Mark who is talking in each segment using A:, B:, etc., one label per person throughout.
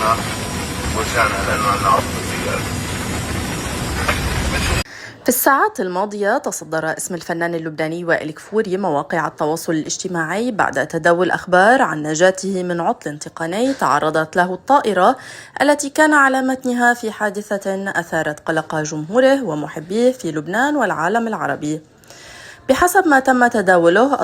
A: هنا وشان لأنه أنا أصلا.
B: في الساعات الماضية تصدر اسم الفنان اللبناني وائل كفوري مواقع التواصل الاجتماعي بعد تداول أخبار عن نجاته من عطل تقني تعرضت له الطائرة التي كان على متنها في حادثة أثارت قلق جمهوره ومحبيه في لبنان والعالم العربي. بحسب ما تم تداوله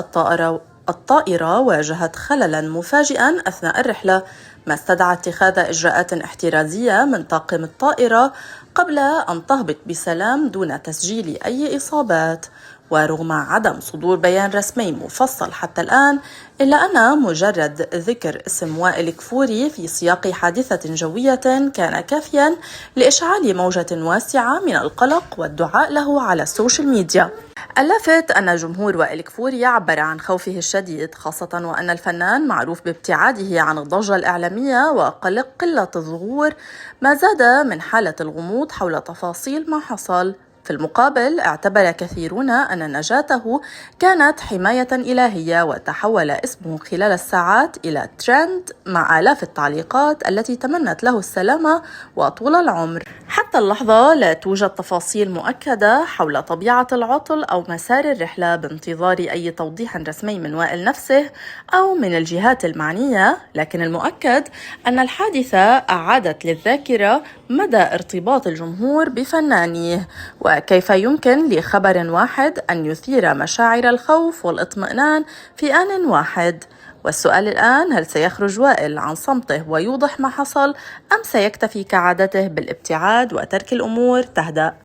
B: الطائرة واجهت خللا مفاجئا أثناء الرحلة، ما استدعى اتخاذ إجراءات احترازية من طاقم الطائرة قبل أن تهبط بسلام دون تسجيل أي إصابات. ورغم عدم صدور بيان رسمي مفصل حتى الآن، إلا أن مجرد ذكر اسم وائل كفوري في سياق حادثة جوية كان كافيا لإشعال موجة واسعة من القلق والدعاء له على السوشيال ميديا. اللافت أن جمهور وائل كفوري عبر عن خوفه الشديد، خاصة وأن الفنان معروف بابتعاده عن الضجة الإعلامية وقلة الظهور، ما زاد من حالة الغموض حول تفاصيل ما حصل. في المقابل اعتبر كثيرون أن نجاته كانت حماية إلهية، وتحول اسمه خلال الساعات إلى ترند مع آلاف التعليقات التي تمنت له السلامة وطول العمر. حتى اللحظة لا توجد تفاصيل مؤكدة حول طبيعة العطل أو مسار الرحلة بانتظار أي توضيح رسمي من وائل نفسه أو من الجهات المعنية، لكن المؤكد أن الحادثة أعادت للذاكرة مدى ارتباط الجمهور بفنانيه، وكيف يمكن لخبر واحد أن يثير مشاعر الخوف والاطمئنان في آن واحد. والسؤال الآن، هل سيخرج وائل عن صمته ويوضح ما حصل، أم سيكتفي كعادته بالابتعاد وترك الأمور تهدأ؟